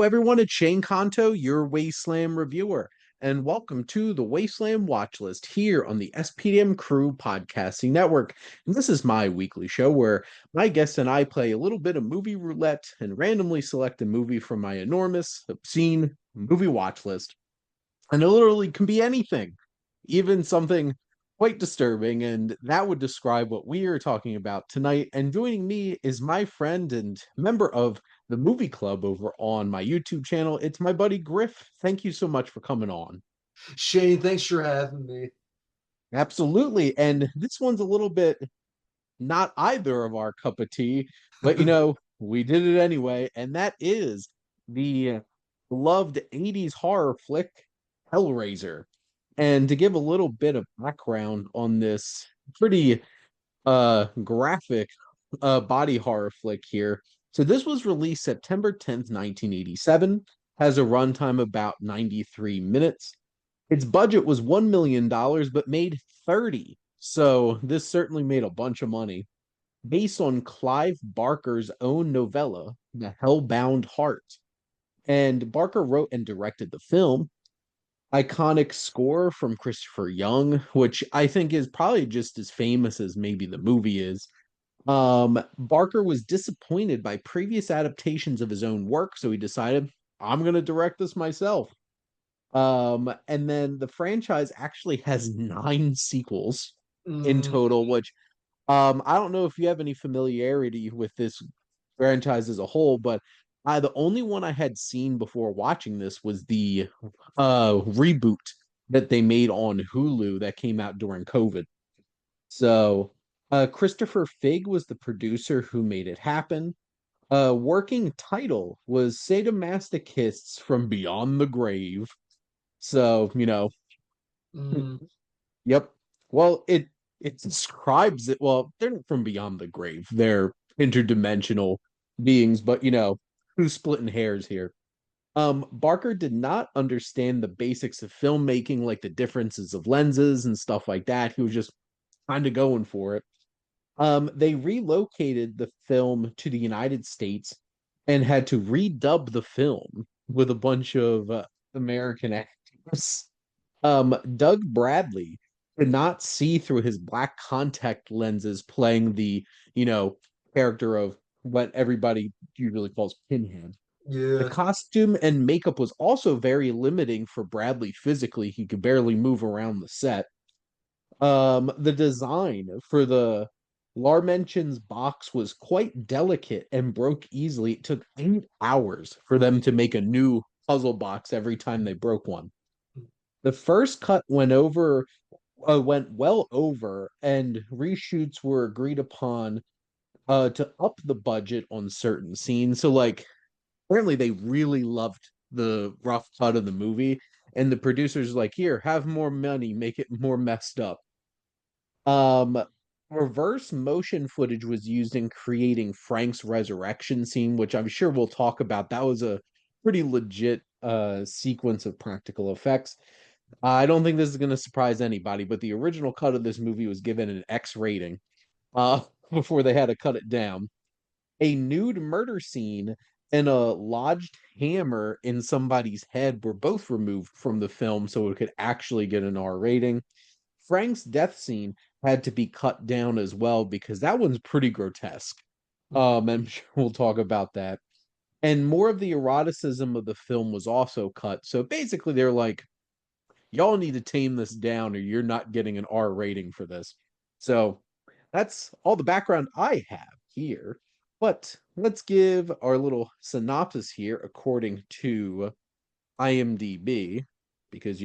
Hello, everyone. It's Shane Kanto, your Wasteland reviewer, and welcome to the Wasteland Watchlist here on the SPDM Crew Podcasting Network. And this is my weekly show where my guests and I play a little bit of movie roulette and randomly select a movie from my enormous, obscene movie watch list. And it literally can be anything, even something quite disturbing. And that would describe what we are talking about tonight. And joining me is my friend and member of the movie club over on my YouTube channel. It's my buddy Griff. Thank you so much for coming on. Shane, thanks for having me. Absolutely. And this one's a little bit not either of our cup of tea, but we did it anyway. And that is the beloved 80s horror flick Hellraiser. And to give a little bit of background on this pretty graphic body horror flick here. So this was released September 10th, 1987, has a runtime about 93 minutes. Its budget was $1 million, but made 30. So this certainly made a bunch of money. Based on Clive Barker's own novella, The Hellbound Heart. And Barker wrote and directed the film. Iconic score from Christopher Young, which I think is probably just as famous as maybe the movie is. Barker was disappointed by previous adaptations of his own work, so he decided, I'm going to direct this myself. And then the franchise actually has 9 sequels in Mm, total, which I don't know if you have any familiarity with this franchise as a whole, but the only one I had seen before watching this was the reboot that they made on Hulu that came out during COVID. So Christopher Figg was the producer who made it happen. Working title was Sadomasochists from Beyond the Grave. So, mm, yep. Well, it describes it. Well, they're not from beyond the grave. They're interdimensional beings, but who's splitting hairs here? Barker did not understand the basics of filmmaking, like the differences of lenses and stuff like that. He was just kind of going for it. They relocated the film to the United States and had to redub the film with a bunch of American actors. Doug Bradley could not see through his black contact lenses playing the, you know, character of what everybody usually calls Pinhead. The yeah. costume and makeup was also very limiting for Bradley physically. He could barely move around the set. The design for the Larmention's box was quite delicate and broke easily. It took 8 hours for them to make a new puzzle box every time they broke one. The first cut went well over, and reshoots were agreed upon to up the budget on certain scenes. So like apparently they really loved the rough cut of the movie, and the producers like, here, have more money, make it more messed up. Um, Reverse motion footage was used in creating Frank's resurrection scene, which I'm sure we'll talk about. That was a pretty legit sequence of practical effects. I don't think this is going to surprise anybody, but the original cut of this movie was given an X rating before they had to cut it down. A nude murder scene and a lodged hammer in somebody's head were both removed from the film so it could actually get an R rating. Frank's death scene had to be cut down as well because that one's pretty grotesque. And we'll talk about that. And more of the eroticism of the film was also cut. So basically, they're like, y'all need to tame this down or you're not getting an R rating for this. So that's all the background I have here. But let's give our little synopsis here according to IMDb, because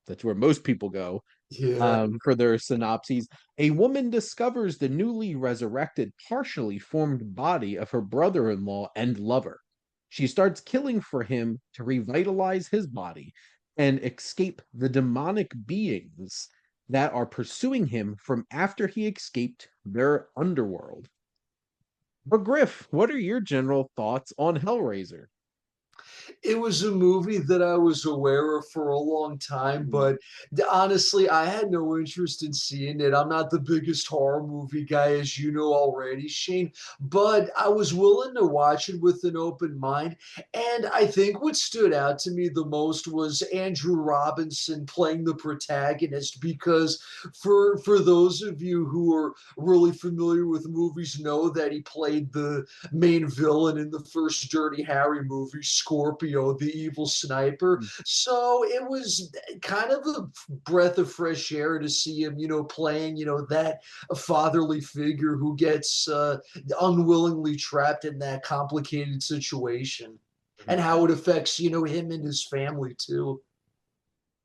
that's where most people go Yeah. for their synopses. A woman discovers the newly resurrected, partially formed body of her brother in law and lover. She starts killing for him to revitalize his body and escape the demonic beings that are pursuing him from after he escaped their underworld. But Griff, what are your general thoughts on Hellraiser? It was a movie that I was aware of for a long time, but honestly, I had no interest in seeing it. I'm not the biggest horror movie guy, as you know already, Shane, but I was willing to watch it with an open mind. And I think what stood out to me the most was Andrew Robinson playing the protagonist, because for those of you who are really familiar with movies know that he played the main villain in the first Dirty Harry movie, Scorpio, the evil sniper. So it was kind of a breath of fresh air to see him, playing, that fatherly figure who gets unwillingly trapped in that complicated situation, and how it affects, him and his family too.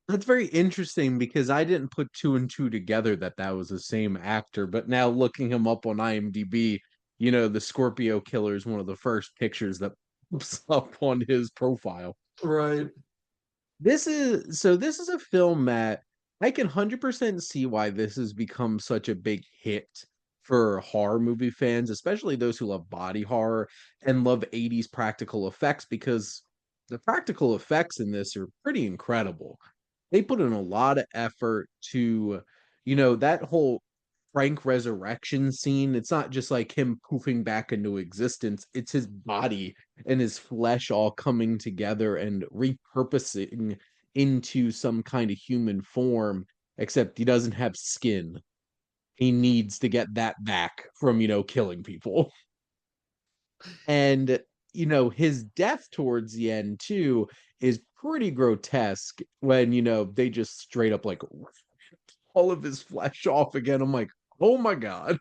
That's very interesting because I didn't put two and two together that that was the same actor, but now looking him up on IMDb, the Scorpio Killer is one of the first pictures that pops up on his profile. Right. This is a film that I can 100% see why this has become such a big hit for horror movie fans, especially those who love body horror and love 80s practical effects, because the practical effects in this are pretty incredible. They put in a lot of effort to, that whole Frank resurrection scene. It's not just like him poofing back into existence, it's his body and his flesh all coming together and repurposing into some kind of human form, except he doesn't have skin. He needs to get that back from, killing people. And, his death towards the end, too, is pretty grotesque when, they just straight up like all of his flesh off again. I'm like, oh my God.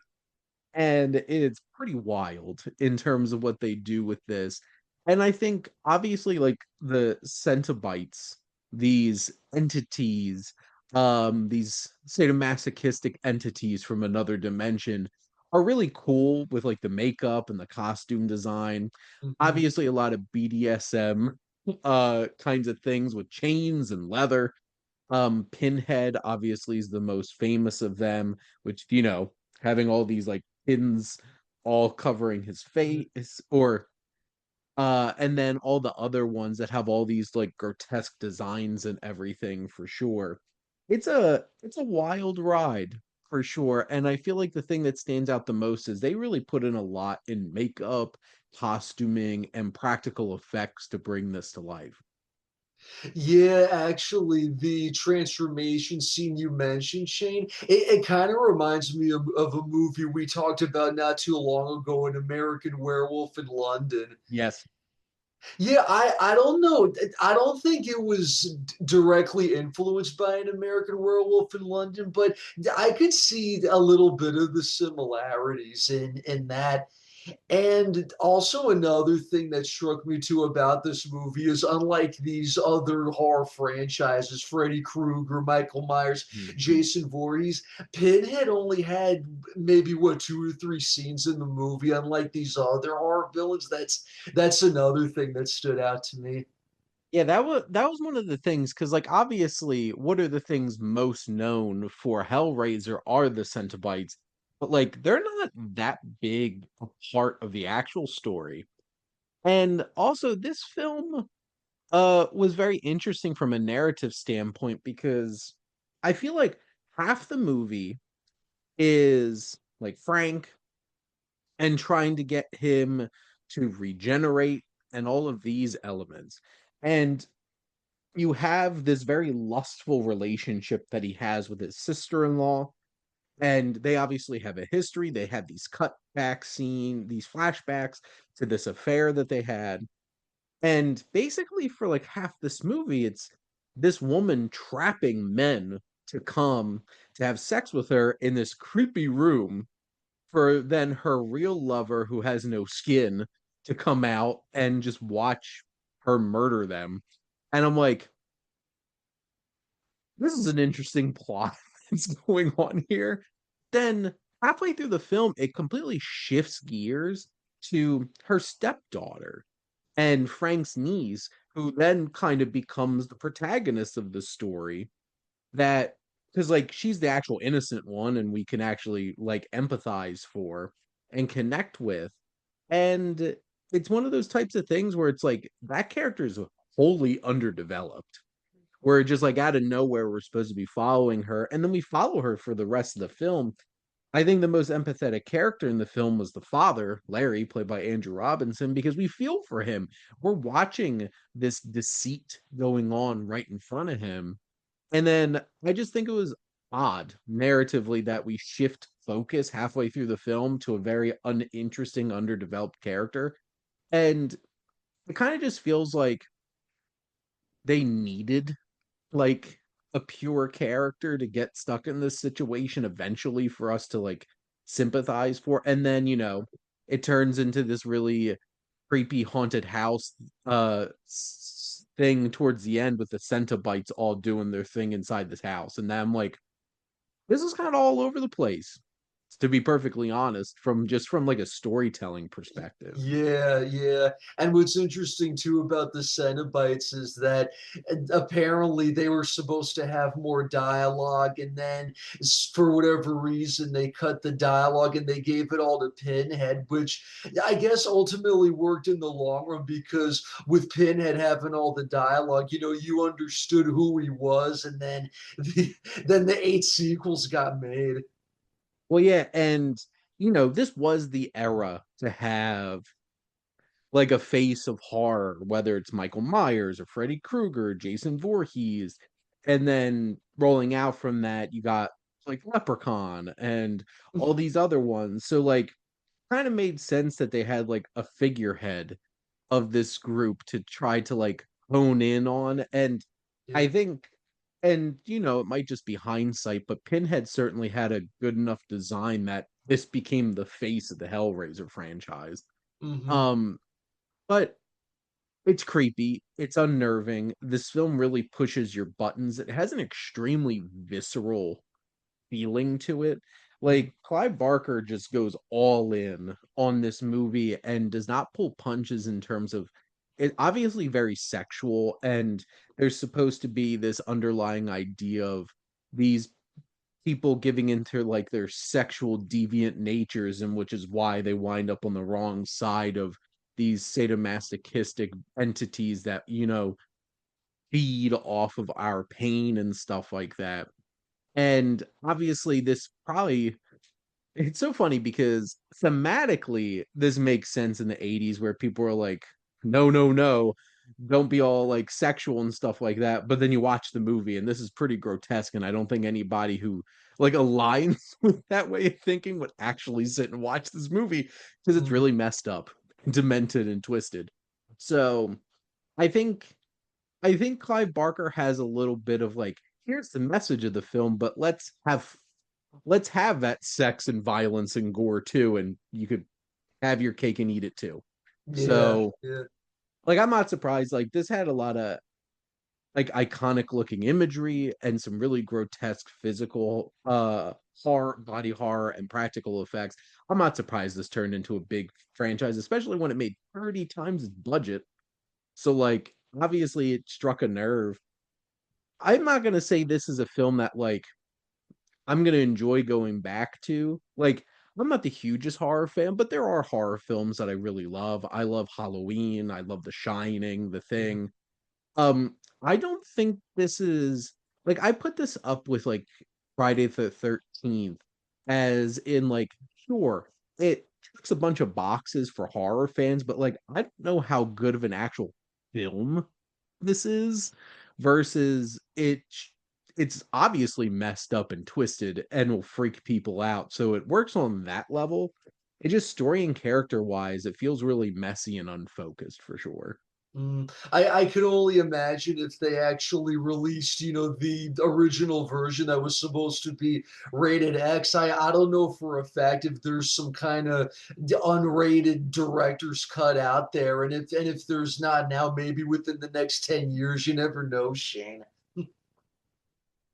And it's pretty wild in terms of what they do with this. And I think obviously like the Cenobites, these entities, these sadomasochistic entities from another dimension are really cool with like the makeup and the costume design. Mhm. Obviously a lot of BDSM kinds of things with chains and leather. Pinhead obviously is the most famous of them, which, having all these like pins all covering his face, or and then all the other ones that have all these like grotesque designs and everything for sure. It's a wild ride for sure. And I feel like the thing that stands out the most is they really put in a lot in makeup, costuming, and practical effects to bring this to life. Yeah, actually, the transformation scene you mentioned, Shane, it kind of reminds me of a movie we talked about not too long ago, An American Werewolf in London. Yes. Yeah, I don't know. I don't think it was directly influenced by An American Werewolf in London, but I could see a little bit of the similarities in that. And also another thing that struck me too about this movie is, unlike these other horror franchises, Freddy Krueger, Michael Myers, Mhm. Jason Voorhees, Pinhead only had maybe what, two or three scenes in the movie. Unlike these other horror villains, that's another thing that stood out to me. Yeah, that was one of the things because, like, obviously, what are the things most known for Hellraiser are the Cenobites, but like they're not that big a part of the actual story. And also, this film was very interesting from a narrative standpoint because I feel like half the movie is like Frank and trying to get him to regenerate and all of these elements. And you have this very lustful relationship that he has with his sister-in-law, and they obviously have a history. They had these these flashbacks to this affair that they had. And basically for like half this movie, it's this woman trapping men to come to have sex with her in this creepy room for then her real lover who has no skin to come out and just watch her murder them. And I'm like, this is an interesting plot that's going on here. Then halfway through the film, it completely shifts gears to her stepdaughter and Frank's niece, who then kind of becomes the protagonist of the story. That because like she's the actual innocent one, and we can actually like empathize for and connect with. And it's one of those types of things where it's like that character is wholly underdeveloped. Where just like out of nowhere we're supposed to be following her, and then we follow her for the rest of the film. I think the most empathetic character in the film was the father, Larry, played by Andrew Robinson, because we feel for him. We're watching this deceit going on right in front of him. And then I just think it was odd narratively that we shift focus halfway through the film to a very uninteresting, underdeveloped character. And it kind of just feels like they needed like a pure character to get stuck in this situation eventually for us to like sympathize for. And then, it turns into this really creepy haunted house thing towards the end with the Cenobites all doing their thing inside this house. And then I'm like, this is kind of all over the place, to be perfectly honest, from like a storytelling perspective. Yeah, yeah. And what's interesting too about the Cenobites is that apparently they were supposed to have more dialogue, and then for whatever reason they cut the dialogue and they gave it all to Pinhead, which I guess ultimately worked in the long run because with Pinhead having all the dialogue, you understood who he was, and then the then the eight sequels got made. Well, yeah, and this was the era to have like a face of horror, whether it's Michael Myers or Freddy Krueger, Jason Voorhees, and then rolling out from that, you got like Leprechaun and all these other ones. So like, kind of made sense that they had like a figurehead of this group to try to like hone in on. And I Yeah. think, and it might just be hindsight, but Pinhead certainly had a good enough design that this became the face of the Hellraiser franchise. Hmm. Um, but it's creepy. It's unnerving. This film really pushes your buttons. It has an extremely visceral feeling to it. Like Clive Barker just goes all in on this movie and does not pull punches in terms of it obviously very sexual, and there's supposed to be this underlying idea of these people giving into like their sexual deviant natures, and which is why they wind up on the wrong side of these sadomasochistic entities that feed off of our pain and stuff like that. And obviously this probably it's so funny because thematically this makes sense in the 80s where people are like, no, no, no, don't be all like sexual and stuff like that. But then you watch the movie and this is pretty grotesque. And I don't think anybody who like aligns with that way of thinking would actually sit and watch this movie because it's Hmm. really messed up, demented, and twisted. So I think I think Clive Barker has a little bit of like, here's the message of the film, but let's have that sex and violence and gore too, and you could have your cake and eat it too. Yeah, So, yeah. like, I'm not surprised. Like, this had a lot of like iconic looking imagery and some really grotesque physical horror, body horror, and practical effects. I'm not surprised this turned into a big franchise, especially when it made 30 times its budget. So, like, obviously, it struck a nerve. I'm not gonna say this is a film that like I'm gonna enjoy going back to. Like, I'm not the hugest horror fan, but there are horror films that I really love. I love Halloween. I love The Shining, The Yeah. Thing. I don't think this is like I put this up with like Friday the 13th as in like sure it checks a bunch of boxes for horror fans, but like I don't know how good of an actual film this is versus it's obviously messed up and twisted and will freak people out. So it works on that level. It just story and character wise, it feels really messy and unfocused for sure. I could only imagine if they actually released, the original version that was supposed to be rated X. I don't know for a fact if there's some kind of unrated director's cut out there, and if there's not now, maybe within the next 10 years, you never know, Shane.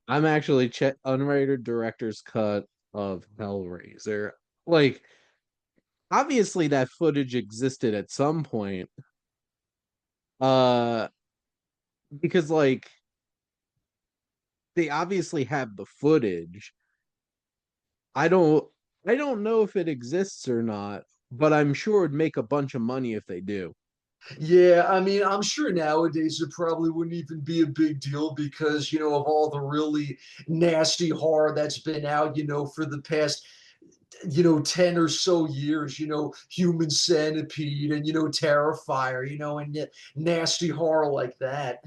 I'm actually unrated director's cut of Hellraiser. Like, obviously that footage existed at some point. Uh, because like they obviously have the footage. I don't I don't know if it exists or not, but I'm sure it'd make a bunch of money if they do. Yeah, I mean, I'm sure nowadays it probably wouldn't even be a big deal because, of all the really nasty horror that's been out, for the past 10 or so years, Human Centipede and, Terrifier, and nasty horror like that.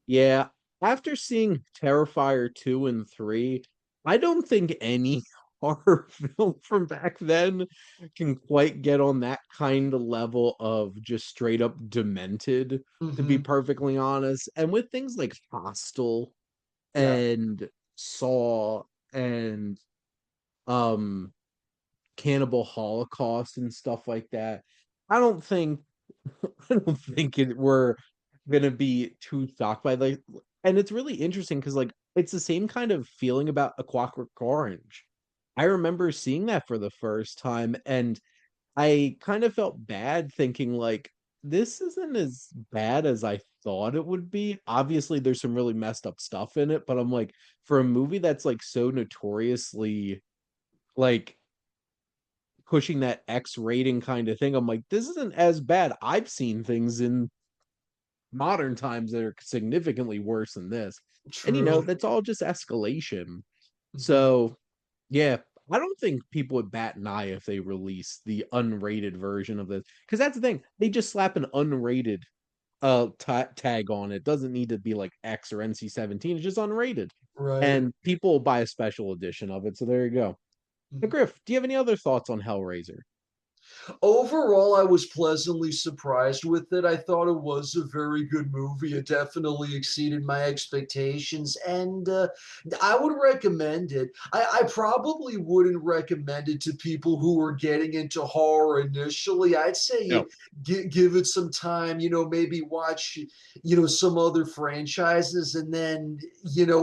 Yeah, after seeing Terrifier 2 and 3, I don't think any horror film from back then can quite get on that kind of level of just straight up demented, to be Hmm. perfectly honest. And with things like Hostel Yeah. and Saw and um Cannibal Holocaust and stuff like that, I don't think I don't think we're gonna be too shocked by like, and it's really interesting because like it's the same kind of feeling about A Clockwork Orange. I remember seeing that for the first time, and I kind of felt bad thinking like this isn't as bad as I thought it would be. Obviously, there's some really messed up stuff in it, but I'm like, for a movie that's like so notoriously like pushing that X rating kind of thing, I'm like, this isn't as bad. I've seen things in modern times that are significantly worse than this. And True. that's all just escalation. Hmm. So, yeah, I don't think people would bat an eye if they release the unrated version of this. Because that's the thing, they just slap an unrated tag on it. Doesn't need to be like X or NC-17. It's just unrated. Right. And people will buy a special edition of it. So there you go. Now, Mhm. Griff, do you have any other thoughts on Hellraiser? Overall, I was pleasantly surprised with it. I thought it was a very good movie. It definitely exceeded my expectations, and I would recommend it. I probably wouldn't recommend it to people who were getting into horror initially. I'd say No. give it some time, maybe watch, some other franchises, and then,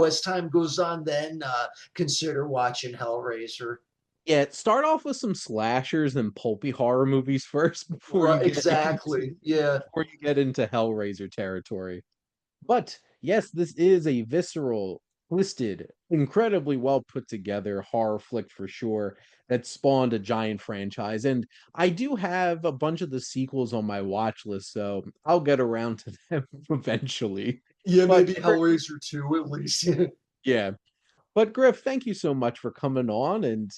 as time goes on, then consider watching Hellraiser. Yeah, start off with some slashers and pulpy horror movies first Right, exactly. Yeah. before you get into Hellraiser territory. But yes, this is a visceral, twisted, incredibly well put together horror flick for sure that spawned a giant franchise. And I do have a bunch of the sequels on my watch list, so I'll get around to them eventually. Yeah, But maybe Hellraiser 2 at least. yeah, but Griff, thank you so much for coming on and,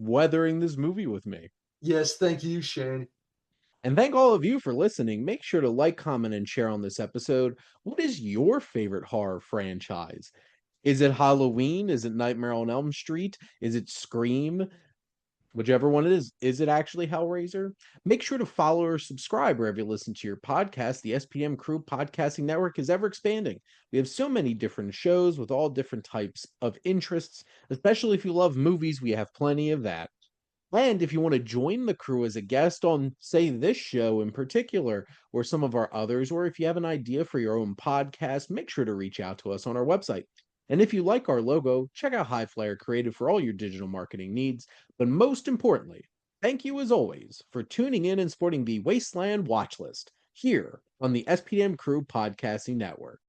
weathering this movie with me. Yes, thank you, Shane. And thank all of you for listening. Make sure to like, comment, and share on this episode. What is your favorite horror franchise? Is it Halloween? Is it Nightmare on Elm Street? Is it Scream? Whichever one it is it actually Hellraiser? Make sure to follow or subscribe wherever you listen to your podcast. The SPM Crew Podcasting Network is ever expanding. We have so many different shows with all different types of interests, especially if you love movies, we have plenty of that. And if you want to join the crew as a guest on, say, this show in particular, or some of our others, or if you have an idea for your own podcast, make sure to reach out to us on our website. And if you like our logo, check out High Flyer Creative for all your digital marketing needs. But most importantly, thank you as always for tuning in and supporting the Wasteland Watchlist here on the SPM Crew Podcasting Network.